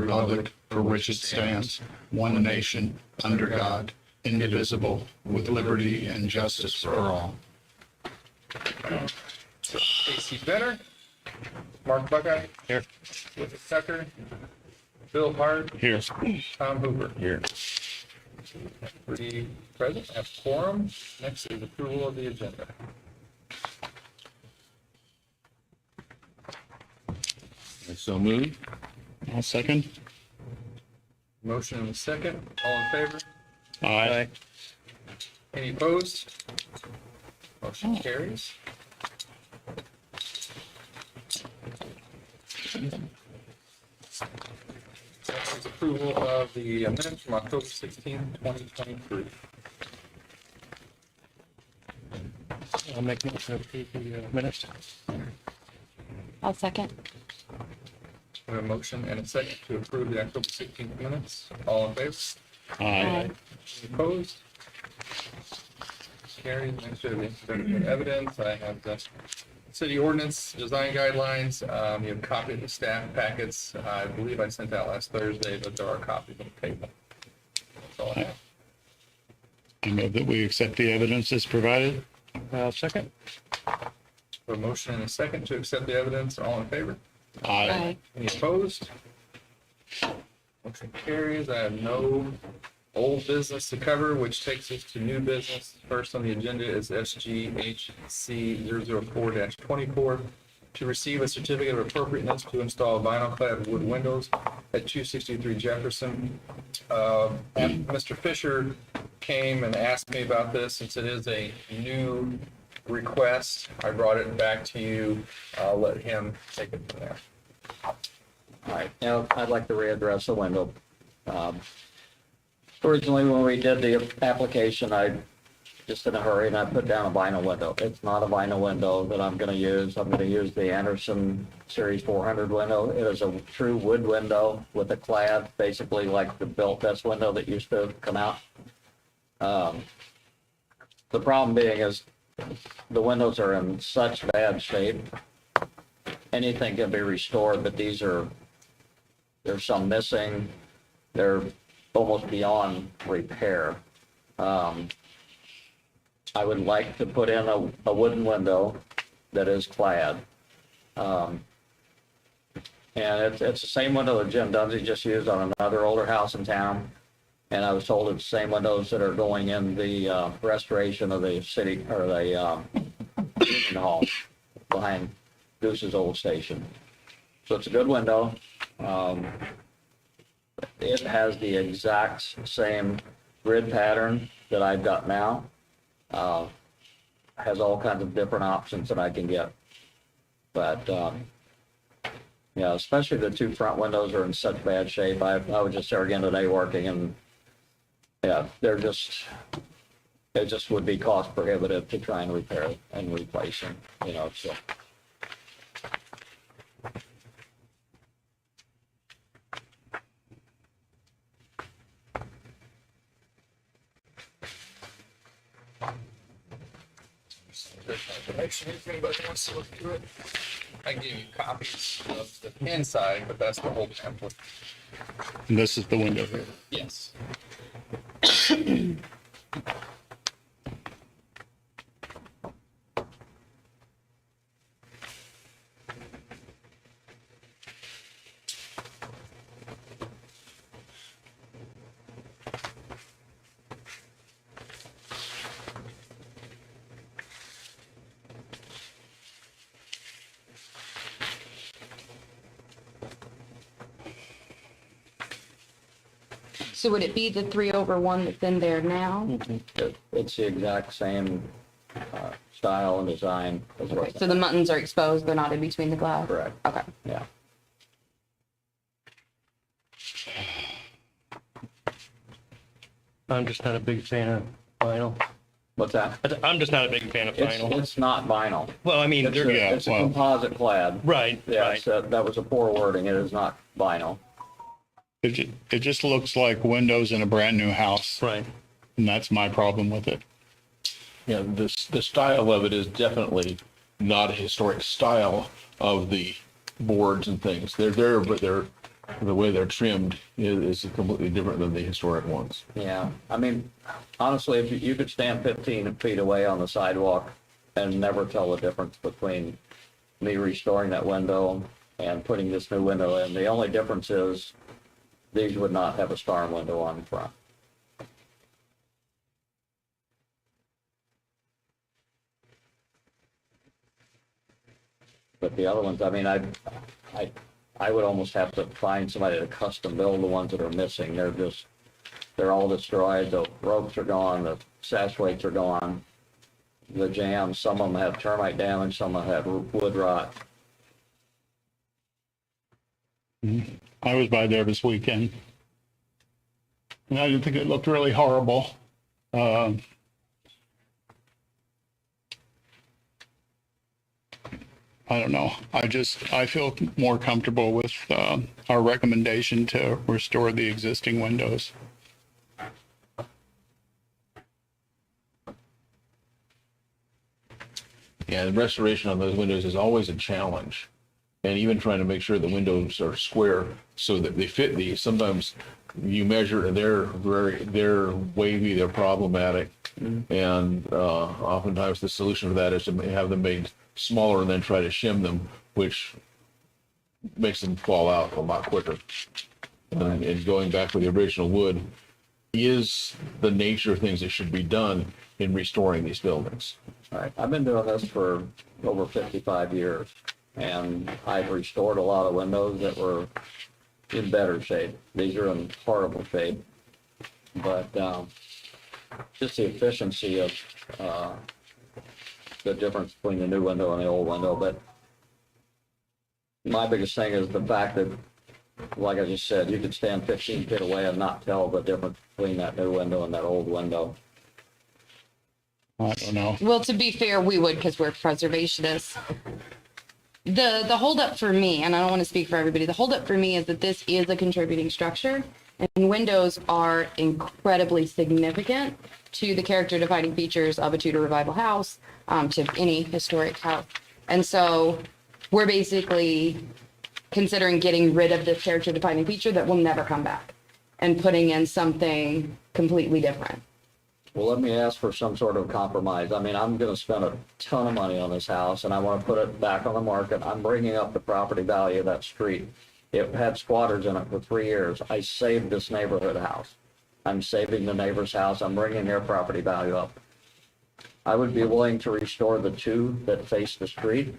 republic for which it stands, one nation, under God, indivisible, with liberty and justice for all. Casey Benner, Mark Buckeye. Here. Willie Tucker, Bill Hart, Here. Tom Hoover. Here. 3 present, have quorum. Next is approval of the agenda. So moved. I'll second. Motion and a second. All in favor? Aye. Any opposed? Motion carries. Next is approval of the minutes from October 16th, 2023. I'll make a motion to approve the minutes. I'll second. We have a motion and a second to approve the October 16th minutes. All in favor? Aye. Any opposed? Carried. Next we have the introductory evidence. I have the city ordinance design guidelines. You have a copy of the staff packets. I believe I sent out last Thursday, but there are copies on the table. That's all I have. I move that we accept the evidence as provided. Second. A motion and a second to accept the evidence. All in favor? Aye. Any opposed? Motion carries. I have no old business to cover, which takes us to new business. First on the agenda is SGHC 004-24 to receive a certificate of appropriateness to install vinyl clad wood windows at 263 Jefferson. Mr. Fisher came and asked me about this since it is a new request. I brought it back to you. I'll let him take it from there. All right, now I'd like to readdress the window. Originally, when we did the application, I just in a hurry and I put down a vinyl window. It's not a vinyl window that I'm going to use. I'm going to use the Anderson Series 400 window. It is a true wood window with a clad, basically like the built test window that used to come out. The problem being is the windows are in such bad shape. Anything can be restored, but there's some missing. They're almost beyond repair. I would like to put in a wooden window that is clad. And it's the same window that Jim Dunsey just used on another older house in town. And I was told it's the same windows that are going in the restoration of the city, or the union hall behind Goose's old station. So it's a good window. It has the exact same grid pattern that I've got now. Has all kinds of different options that I can get. But, yeah, especially the 2 front windows are in such bad shape. I was just there again today working, and yeah, it just would be cost prohibitive to try and repair and replace them, so. Information if anybody wants to look through it. I gave you copies of the inside, but that's the whole pamphlet. And this is the window here. Yes. So would it be the 3/1 that's in there now? It's the exact same style and design as Okay, well. so the muttons are exposed, they're not in between the glass? Correct. Okay. Yeah. I'm just not a big fan of vinyl. What's that? I'm just not a big fan of vinyl. It's not vinyl. Well, I mean, It's they're, a composite clad. right, Yeah, right. so that was a poor wording. It is not vinyl. It just looks like windows in a brand new house, Right. and that's my problem with it. Yeah, the style of it is definitely not a historic style of the boards and things. They're there, but they're the way they're trimmed is completely different than the historic ones. Yeah, I mean, honestly, if you could stand 15 feet away on the sidewalk and never tell the difference between me restoring that window and putting this new window in. The only difference is these would not have a storm window on the front. But the other ones, I mean, I would almost have to find somebody to custom build the ones that are missing. They're all destroyed. The ropes are gone. The sash weights are gone. The jambs, some of them have termite damage. Some of them have wood rot. I was by there this weekend, and I didn't think it looked really horrible. I don't know. I feel more comfortable with our recommendation to restore the existing windows. Yeah, the restoration on those windows is always a challenge. And even trying to make sure the windows are square so that they fit these. Sometimes you measure and they're wavy, they're problematic. And oftentimes the solution to that is to have them made smaller and then try to shim them, which makes them fall out a lot quicker. And going back with the original wood is the nature of things that should be done in restoring these buildings. All right, I've been doing this for over 55 years, and I've restored a lot of windows that were in better shape. These are in horrible shape, but just the efficiency of the difference between the new window and the old window. But my biggest thing is the fact that, like I just said, you could stand 15 feet away and not tell the difference between that new window and that old window. I don't know. Well, to be fair, we would because we're preservationists. The holdup for me, and I don't want to speak for everybody, the holdup for me is that this is a contributing structure, and windows are incredibly significant to the character defining features of a Tudor Revival house, to any historic house. And so we're basically considering getting rid of this character defining feature that will never come back and putting in something completely different. Well, let me ask for some sort of compromise. I mean, I'm going to spend a ton of money on this house, and I want to put it back on the market. I'm bringing up the property value of that street. It had squatters in it for 3 years. I saved this neighborhood house. I'm saving the neighbor's house. I'm bringing their property value up. I would be willing to restore the two that face the street,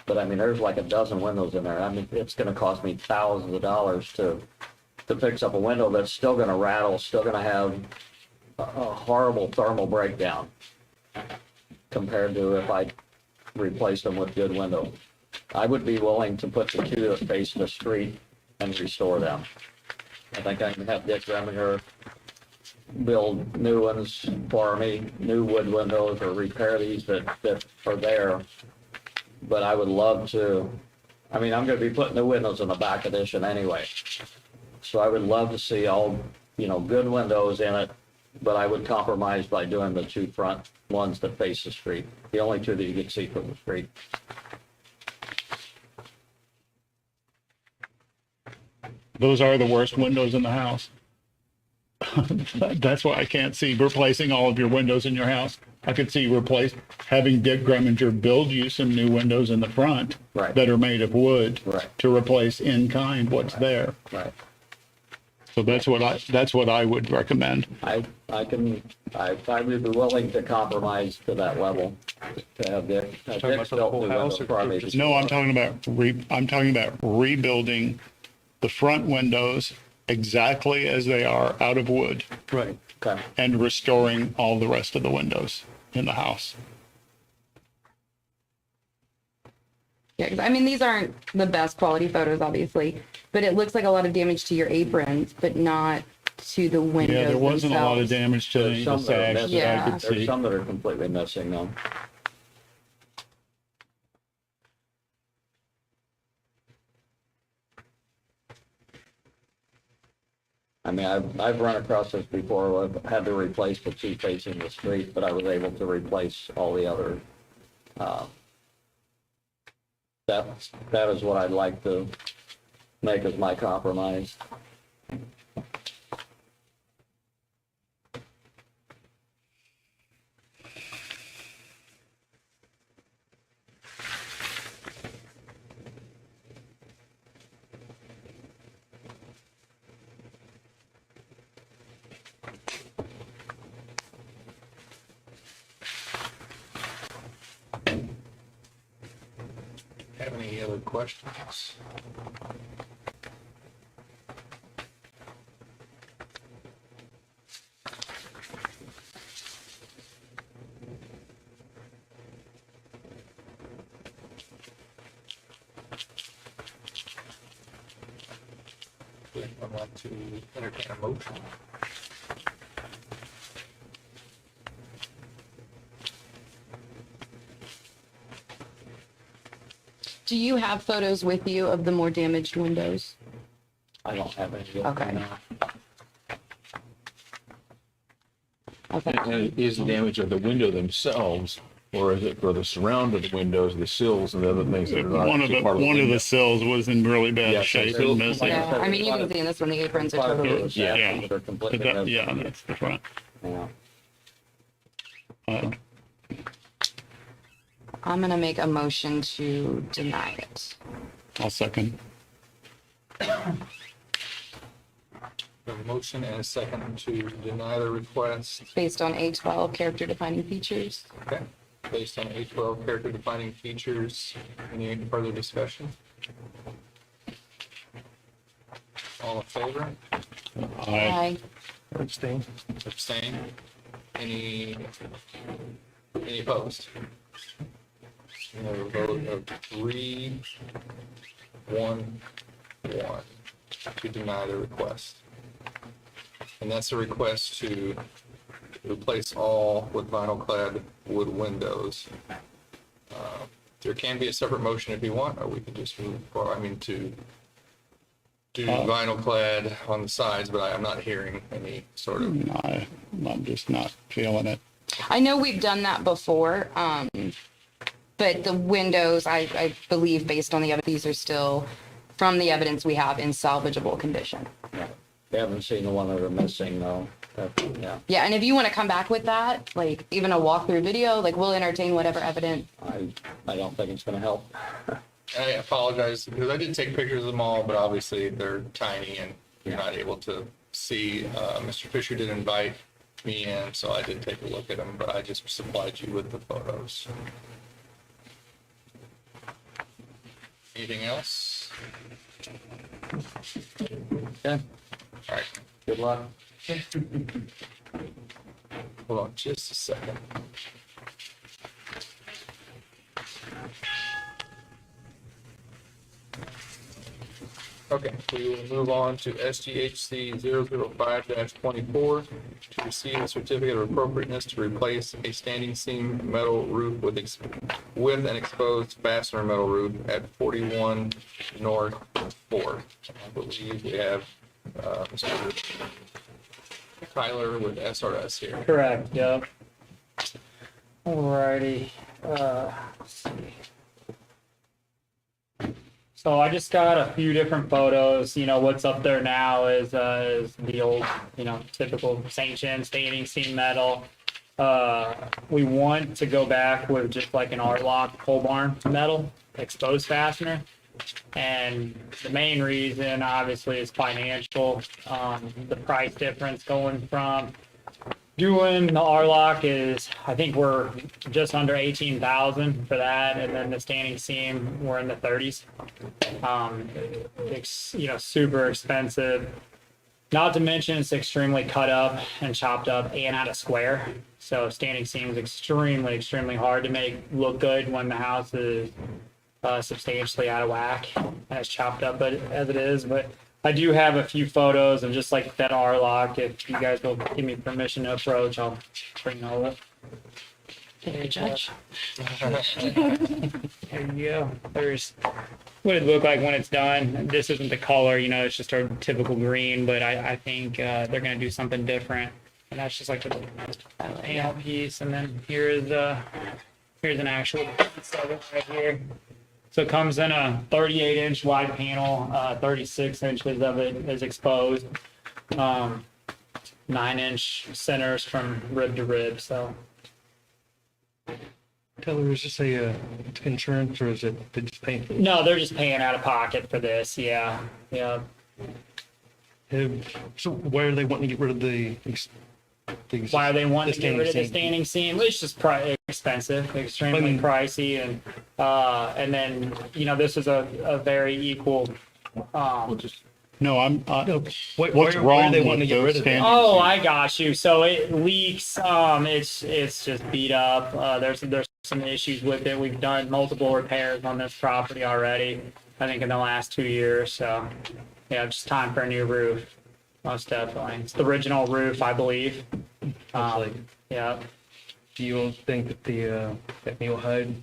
but I mean, there's like a dozen windows in there. I mean, it's going to cost me thousands of dollars to fix up a window that's still going to rattle, still going to have a horrible thermal breakdown compared to if I replaced them with good windows. I would be willing to put the two that face the street and restore them. I think I can have Dick Reminger build new ones for me, new wood windows, or repair these that are there. But I would love to, I mean, I'm going to be putting the windows in the back addition anyway. So I would love to see all, good windows in it, but I would compromise by doing the two front ones that face the street, the only two that you can see from the street. Those are the worst windows in the house. That's why I can't see replacing all of your windows in your house. I could see having Dick Greminger build you some new windows in the front Right. that are made of wood Right. to replace in kind what's there. Right. So that's what I would recommend. I would be willing to compromise to that level to have Dick about built the new whole windows house or for me. just- No, I'm talking about rebuilding the front windows exactly as they are out of wood Right. Okay. and restoring all the rest of the windows in the house. Yeah, 'cause, I mean, these aren't the best quality photos, obviously, but it looks like a lot of damage to your aprons, but not to the windows Yeah, there wasn't a lot of themselves. damage to There's any of the some that are sash missing. that I Yeah. could There's see. some that are completely missing though. I mean, I've run across this before. I've had to replace the two facing the street, but I was able to replace all the other. That is what I'd like to make as my compromise. Have any other questions? Would anyone like to entertain a motion? Do you have photos with you of the more damaged windows? I don't have any. Okay. No. Okay. And is the damage of the window themselves, or is it for the surround of the windows, the sills and the other things that are not One of part of the one of window? the sills was in really bad Yeah, shape so- and missing. Yeah, I mean, you can see in this one, the aprons are totally. Yeah. They're completely missing. Yeah, that's the front. Yeah. Uh, I'm gonna make a motion to deny it. I'll second. We have a motion and a second to deny the request. Based on A12 character defining features. Okay. Based on A12 character defining features. Any further discussion? All in favor? Aye. Abstain. Abstain? Any opposed? We have a vote of 3-1-1 to deny the request. And that's a request to replace all with vinyl clad wood windows. There can be a separate motion if you want, or we can just move, or I mean to do vinyl clad on the sides, but I'm not hearing any sort of. No, I'm just not feeling it. I know we've done that before, but the windows, I believe, based on the evidence, these are still, from the evidence we have, in salvageable condition. We haven't seen the one that are missing though. Yeah, Yeah, and if you want to come back with that, like even a walkthrough video, like we'll entertain whatever evidence. I don't think it's gonna help. I apologize because I did take pictures of them all, but obviously they're tiny and you're not able to see. Mr. Fisher did invite me in, so I did take a look at them, but I just supplied you with the photos. Anything else? Okay, All right, good luck. hold on just a second. Okay, we will move on to SGHC 005-24 to receive a certificate of appropriateness to replace a standing seam metal roof with an exposed fastener metal roof at 41 North 4th. I believe we have Mr. Tyler with SRS here. Correct, yep. Alrighty, let's see. So I just got a few different photos. You know, what's up there now is the old, typical sanctioned standing seam metal. We want to go back with just like an R-lock pole barn metal exposed fastener. And the main reason obviously is financial. The price difference going from doing the R-lock is, I think we're just under 18,000 for that, and then the standing seam we're in the 30s. It's super expensive. Not to mention it's extremely cut up and chopped up and out of square. So standing seam is extremely hard to make look good when the house is substantially out of whack and it's chopped up as it is. But I do have a few photos of just like that R-lock. If you guys will give me permission to approach, I'll bring those up. There, Judge. There you go. There's what it look like when it's done. This isn't the color, it's just a typical green, but I think they're gonna do something different. And that's just like the layout piece. And then here's an actual piece of it right here. So it comes in a 38-inch wide panel, 36 inches of it is exposed. 9-inch centers from rib to rib, so. Taylor, is this a insurance or is it they just paying for it? No, they're just paying out of pocket for this, yeah, yeah. So why are they wanting to get rid of Why are they wanting the to get rid of the standing standing seam? It's just expensive, extremely pricey, and then, you know, this is a very equal, No, Why what's are wrong they with wanting to get those rid of it? standing oh, seams? I got you. So it leaks, it's just beat up. There's some issues with it. We've done multiple repairs on this property already, I think in the last 2 years, so, yeah, just time for a new roof, most definitely. It's the original roof, I believe. Like, Yeah. do you think that that Neil Hyde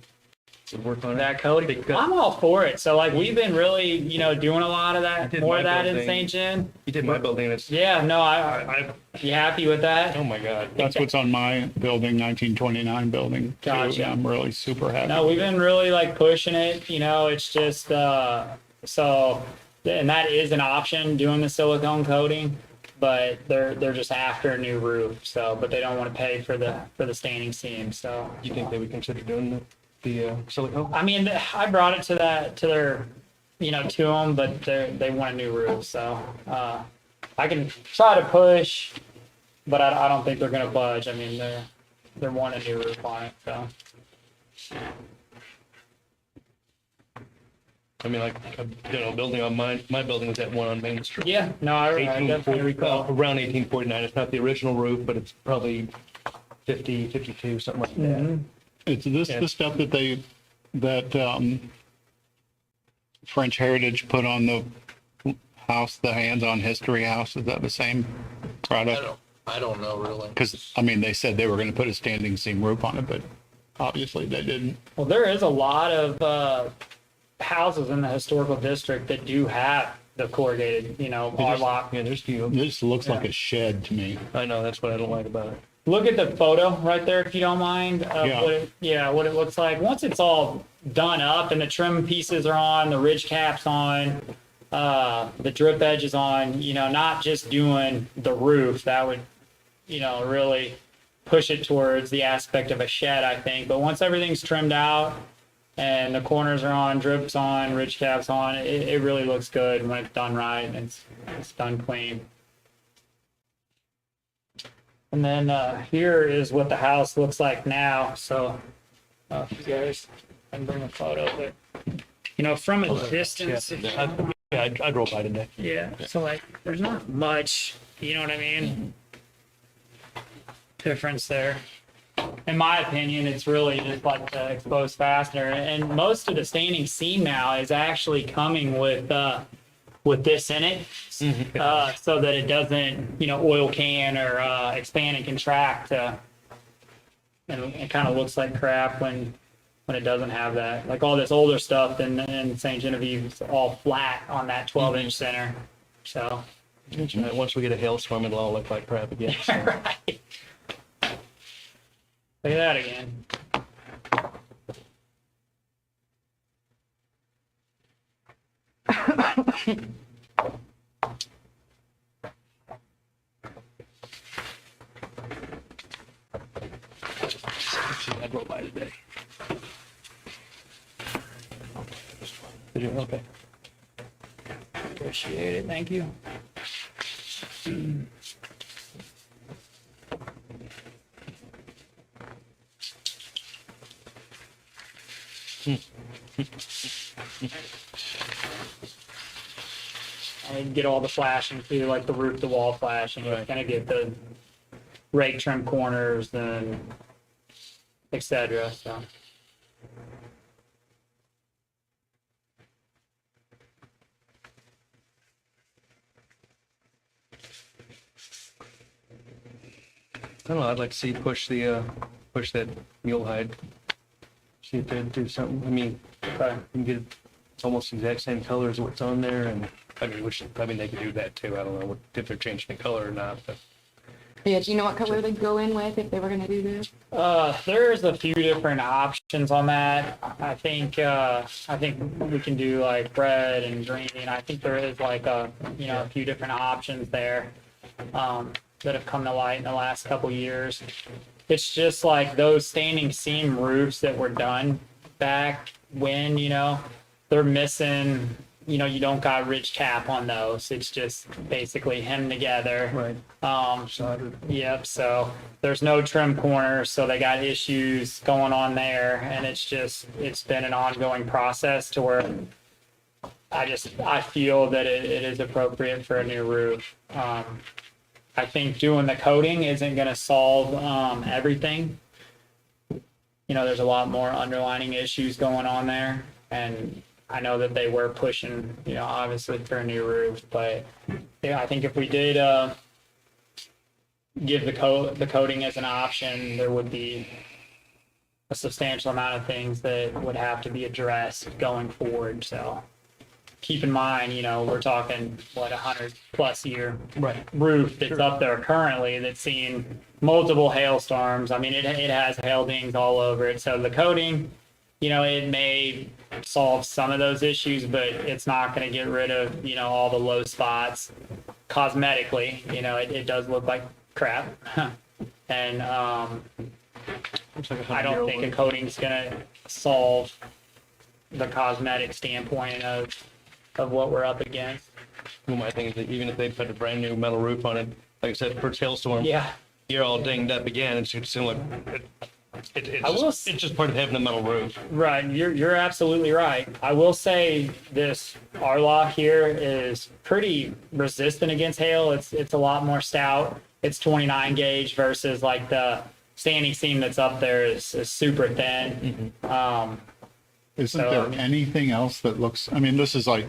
would work on it? That coating, Because- I'm all for it. So like we've been really, you know, doing a lot of that, did more my of that in building. St. John. He did my building and it's, Yeah, no, I you happy with that? oh my God. That's what's on my building, 1929 building. too, Gotcha. and I'm really super happy. No, we've been really like pushing it, you know, it's just, so, and that is an option, doing the silicone coating, but they're just after a new roof, so, but they don't want to pay for the standing seam, so. Do you think they would consider doing the silicone? I mean, I brought it to their, you know, to them, but they want a new roof, so, I can try to push, but I don't think they're gonna budge. I mean, they're wanting a new roof on it, so. I mean, like, building on my building was that one on Main Street. Yeah, no, I definitely recall. Around 1849. It's not the original roof, but it's probably 50, 52, something like that. Mhm. It's this Yeah. the stuff that French Heritage put on the house, the hands-on history house. Is that the same product? I don't know really. Because I mean, they said they were going to put a standing seam roof on it, but obviously they didn't. Well, there is a lot of houses in the historical district that do have the corrugated, you know, R-lock. Yeah, there's a few. This looks like a shed to me. I know, that's what I don't like about it. Look at the photo right there, if you don't mind. Of Yeah. what it looks like. Once it's all done up and the trim pieces are on, the ridge cap's on, the drip edge is on, you know, not just doing the roof, that would, you know, really push it towards the aspect of a shed, I think. But once everything's trimmed out and the corners are on, drips on, ridge cap's on, it really looks good when it's done right and it's done clean. And then here is what the house looks like now. So if you guys can bring a photo there. You know, from a distance, I drove by today. yeah. So like, there's not much, you know what I mean? Difference there. In my opinion, it's really just like the exposed fastener. And most of the standing seam now is actually coming with this in it, so that it doesn't, you know, oil can or expand and contract. And it kind of looks like crap when it doesn't have that. Like all this older stuff in St. Genevieve is all flat on that 12-inch center. So. Once we get a hailstorm, it'll all look like crap again. So. Right. Look at that again. I drove by today. Did you? Okay. Appreciate it. Thank you. I get all the flashing too, like the roof to wall flashing. You're gonna get the rake trim corners and etc. So. I don't know. I'd like to see push that mule hide. See if they'd do something. I mean, Okay. you can get almost the exact same color as what's on there, and I mean, they could do that too. I don't know if they're changing the color or not, but Yeah, do you know what color they'd go in with if they were gonna do this? There's a few different options on that. I think we can do like red and green. I think there is like a few different options there that have come to light in the last couple years. It's just like those standing seam roofs that were done back when, they're missing, you don't got ridge cap on those. It's just basically hemmed together. Right. Yep. So there's no trim corners, so they got issues going on there, and it's been an ongoing process to where I feel that it is appropriate for a new roof. I think doing the coating isn't going to solve everything. There's a lot more underlining issues going on there, and I know that they were pushing, obviously for a new roof, but I think if we did give the coating as an option, there would be a substantial amount of things that would have to be addressed going forward. So keep in mind, we're talking 100+ year Right. roof that's up there currently that's seen multiple hailstorms. I mean, it has hail dings all over it. So the coating, it may solve some of those issues, but it's not going to get rid of, all the low spots cosmetically. It does look like crap. And Looks like I don't think a coating's going to solve the cosmetic standpoint of what we're up against. My thing is that even if they put a brand new metal roof on it, like I said, first hailstorm, Yeah. you're all dinged up again. It's seem like I will it's just part of having a metal roof. Right, you're absolutely right. I will say this R-Lock here is pretty resistant against hail. It's a lot more stout. It's 29 gauge versus like the standing seam that's up there is super thin. Isn't So, there I mean- anything else that looks, I mean, this is like,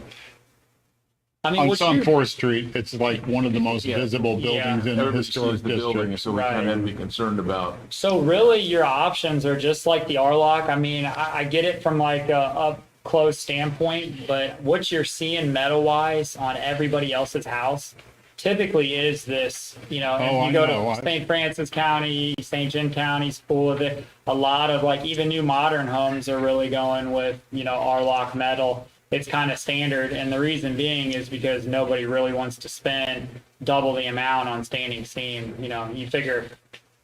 I mean, on what some you, 4th Street, it's like one of the most Yeah. visible buildings in the Everybody historic sees the building, district. so we kind of have to be concerned about. so really your options are just like the R-Lock. I mean, I get it from like a up close standpoint, but what you're seeing metal wise on everybody else's house typically is this, if Oh, I you go know. to St. Francis County, St. John County's full of it. A lot of like even new modern homes are really going with, R-Lock metal. It's kind of standard. And the reason being is because nobody really wants to spend double the amount on standing seam. You figure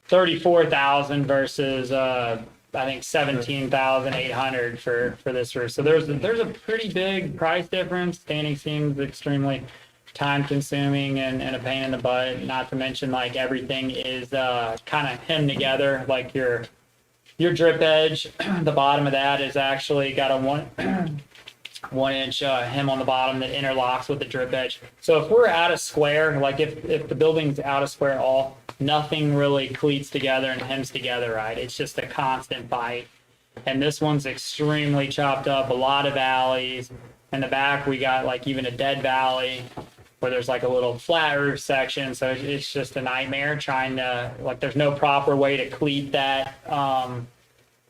34,000 versus, I think 17,800 for this roof. So there's a pretty big price difference. Standing seam is extremely time consuming and a pain in the butt, not to mention like everything is kind of hemmed together, like your drip edge. The bottom of that is actually got a 1 inch hem on the bottom that interlocks with the drip edge. So if we're out of square, like if the building's out of square at all, nothing really cleats together and hems together, right? It's just a constant bite. And this one's extremely chopped up, a lot of valleys. In the back, we got like even a dead valley where there's like a little flat roof section. So it's just a nightmare trying to, like, there's no proper way to cleat that,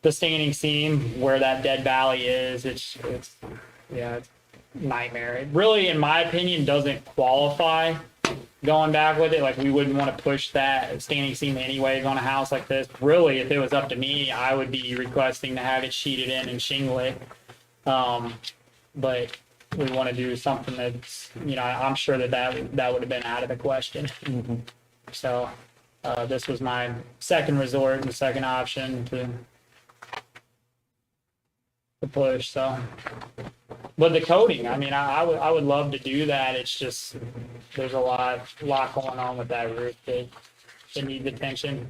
the standing seam where that dead valley is. It's nightmare. It really, in my opinion, doesn't qualify going back with it. Like, we wouldn't want to push that standing seam anyways on a house like this. Really, if it was up to me, I would be requesting to have it sheeted in and shingle it. But we want to do something that's, I'm sure that would have been out of the question. So this was my second resort and second option to push. So, but the coating, I mean, I would love to do that. It's just there's a lot going on with that roof that needs attention.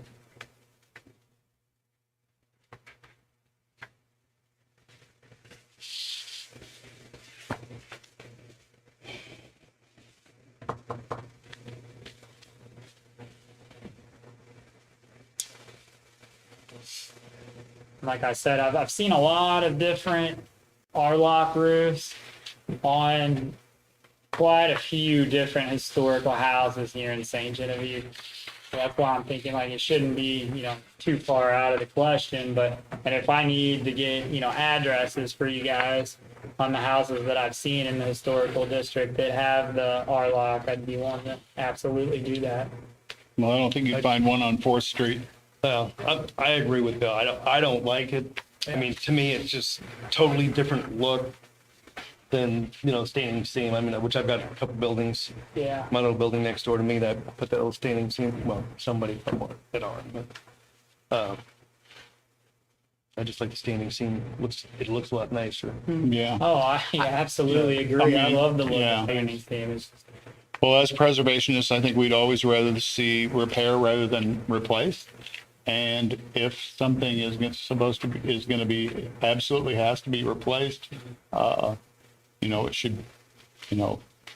Like I said, I've seen a lot of different R-Lock roofs on quite a few different historical houses here in St. Genevieve. So that's why I'm thinking like it shouldn't be, too far out of the question. And if I need to get, addresses for you guys on the houses that I've seen in the historical district that have the R-Lock, I'd be willing to absolutely do that. Well, I don't think you'd find one on 4th Street. Well, I agree with Bill. I don't like it. I mean, to me, it's just totally different look than, standing seam. I mean, which I've got a couple buildings, Yeah. my little building next door to me that put that little standing seam. Well, somebody somewhere that are, but, I just like the standing seam. It looks a lot nicer. Yeah. Oh, I absolutely agree. I mean, love the look yeah. of standing seam. It's Well, as preservationists, I think we'd always rather see repair rather than replace. And if something is going to be, absolutely has to be replaced, it should,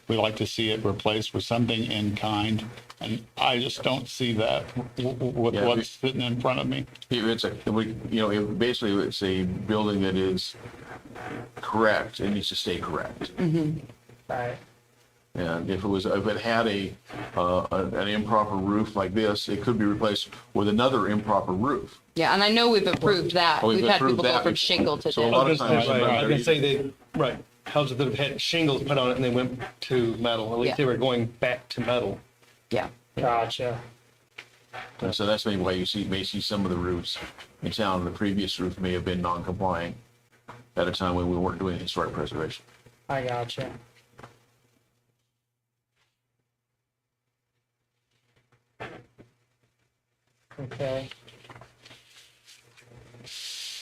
we like to see it replaced with something in kind. And I just don't see that with Yeah, what's sitting in front of me. Basically it's a building that is correct, it needs to stay correct. right. And if it had an improper roof like this, it could be replaced with another improper roof. Yeah, and I know we've approved that. Oh, we've We've had approved people go that from before. shingle to So a this. lot of times. Right, I was they're gonna say houses that have had shingles put on it and they went to metal. At least Yeah. they were going back to metal. Yeah. Gotcha. And so that's maybe why may see some of the roofs in town. The previous roof may have been non-compliant at a time when we weren't doing historic preservation. I gotcha. Okay.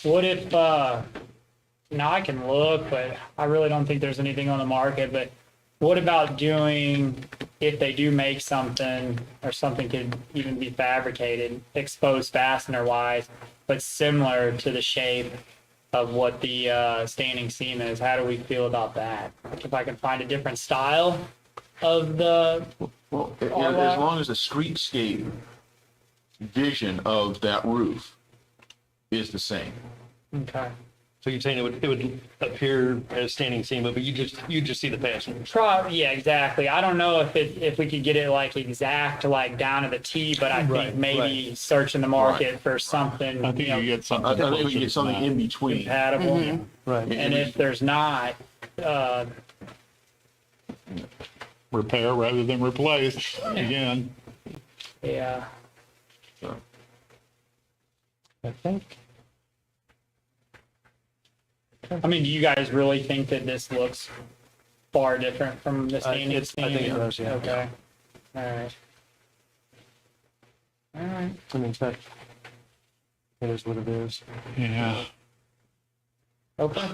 What if, now I can look, but I really don't think there's anything on the market, but what about doing, if they do make something, or something could even be fabricated, exposed fastener wise, but similar to the shape of what the standing seam is? How do we feel about that? If I can find a different style of the, Well, as that? long as the streetscape vision of that roof is the same. Okay. So you're saying it would appear as standing seam, but you just see the fastener. yeah, exactly. I don't know if we could get it like exact, like down to the T, but I Right, think maybe right. search in the market for something, I think you get something. I think we closer get to something that. in between. compatible. Right. And if there's not, Repair rather than replace, again. yeah, I think. I mean, do you guys really think that this looks far different from the standing I think it does, yeah. Okay. All right. All right. I mean, that it is what it is. Yeah. Okay.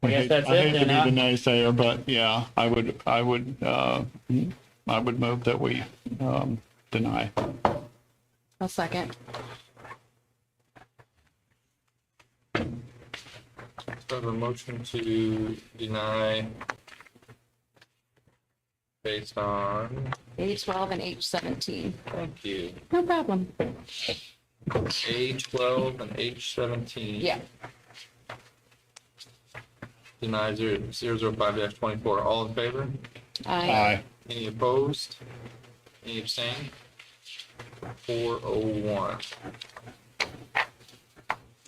I guess that's I it hate to then, be huh? the naysayer, but yeah, I would move that we deny. I'll second. So I have a motion to deny based on, H12 and H17. thank you, No problem. A12 and H17. Yeah. Deny 005-24. All in favor? Aye. Any opposed? Any abstain? 401.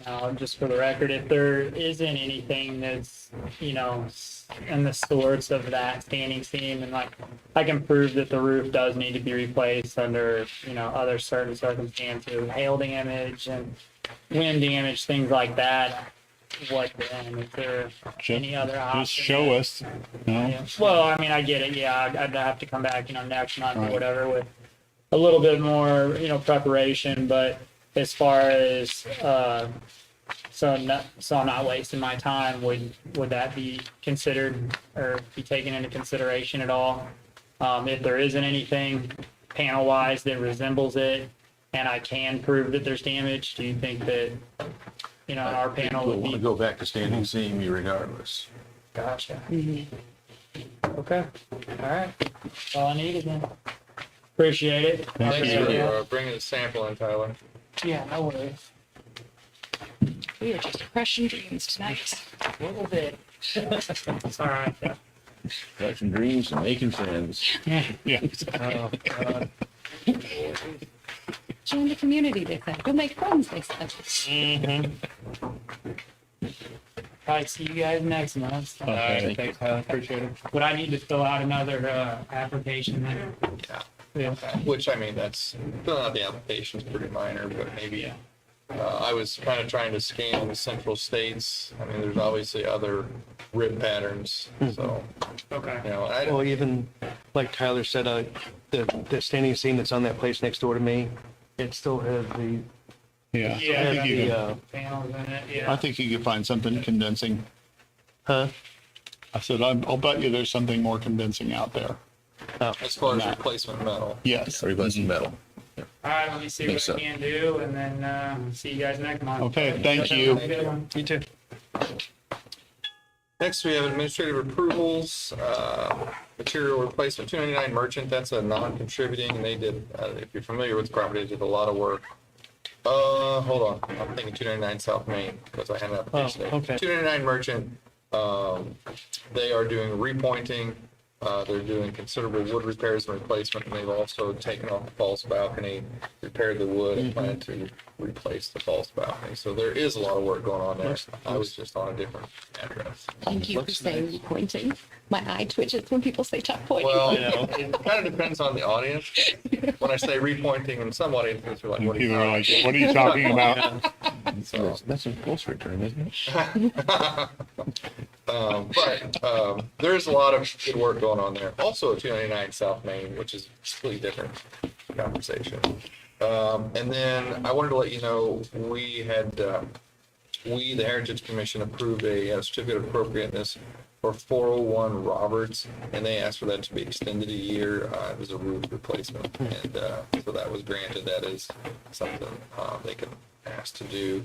Now, just for the record, if there isn't anything that's, in the sorts of that standing seam, and like, I can prove that the roof does need to be replaced under, other certain circumstances, hail damage and wind damage, things like that. What then? Is there any other option? Just show us, Yeah. Well, I mean, I get it. Yeah, I'd have to come back, next month or Right. whatever with a little bit more, preparation. But as far as, so I'm not wasting my time, would that be considered or be taken into consideration at all? If there isn't anything panel wise that resembles it and I can prove that there's damage, do you think that, our panel We'll would want to be? go back to standing seam regardless. Gotcha. Okay, all right. That's all I needed then. Appreciate it. Thank Thanks you. for bringing the sample in, Tyler. Yeah, no worries. We are just crushing dreams tonight. A little bit. It's all right. though. Catching dreams and making friends. Yeah. Oh, God. Join the community, they said. Go make friends, they said. All right, see you guys next month. Okay. Thanks, Tyler. Appreciate it. Would I need to fill out another application then? Yeah. Yeah. Which, I mean, that's, filling out the application is pretty minor, but maybe, I was kind of trying to scan the central states. I mean, there's obviously other rib patterns, so, Okay. you know, I Well, don't, even like Tyler said, the standing seam that's on that place next door to me, it still has the, Yeah. Yeah, I think you the, can, panels in it, I yeah. think you could find something convincing. huh? I said, I'll bet you there's something more convincing out there. as far as replacement metal. Yes. Replacing metal. All right, let me see Think what I so. can do, and then, see you guys next month. Okay, thank you. You too. Next, we have administrative approvals, material replacement, 299 merchant, that's a non-contributing, and they did, if you're familiar with the property, they did a lot of work. Hold on, I'm thinking 299 South Main, because I had an application there. Oh, okay. 299 merchant, they are doing repointing, they're doing considerable wood repairs and replacement, and they've also taken off the false balcony, repaired the wood, and plan to replace the false balcony. So there is a lot of work going on there. I was just on a different address. Thank you for saying pointing. My eye twitches when people say top pointing. Well, it kind of depends on the audience. When I say repointing, and some audiences are like, what are you People are talking like, what are you talking about? So, That's a close return, isn't it? but there is a lot of good work going on there. Also, 299 South Main, which is a completely different conversation. And then I wanted to let you know, we, the Heritage Commission, approved a certificate of appropriateness for 401 Roberts, and they asked for that to be extended a year. It was a roof replacement, and so that was granted. That is something they can ask to do.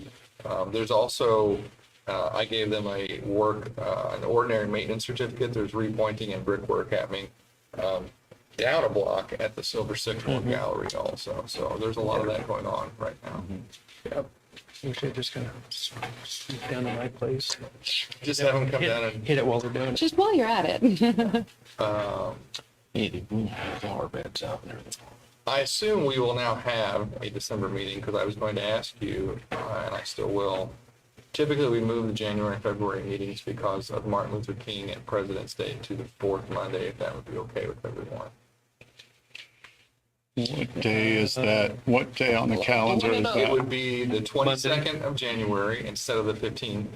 There's also, I gave them an ordinary maintenance certificate. There's repointing and brickwork happening down a block at the Silver Sycamore Gallery also. So there's a lot of that going on right now. Yep. We should just kind of swoop down to my place. Just have them come down and Hit it while we're doing it. Just while you're at it. Hey, they moved the flower beds out and everything. I assume we will now have a December meeting, because I was going to ask you, and I still will. Typically, we move the January and February meetings because of Martin Luther King and President's Day to the fourth Monday, if that would be okay with everyone. What day is that? What day on the calendar is It would that? be the 22nd of January instead of the 15th,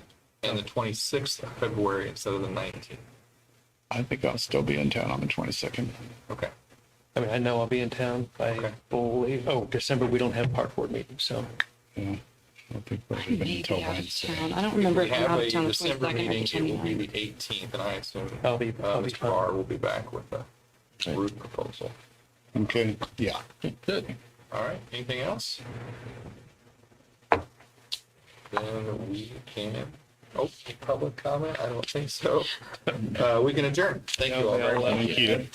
and the 26th of February instead of the 19th. I think I'll still be in town on the 22nd. Okay. I mean, I know I'll be in town. I Okay. believe, December, we don't have park board meetings, so. Yeah. I don't think we're I leaving may until be out of Wednesday. town. I don't remember We if I'm have out a of town the December 22nd or the meeting, it will be 29th. the 18th, and I assume I'll be Mr. fine. Barr will be back with the roof proposal. Okay, yeah. Good. All right, anything else? Then we can, public comment? I don't think so. We can adjourn. Thank you all very much. Thank you.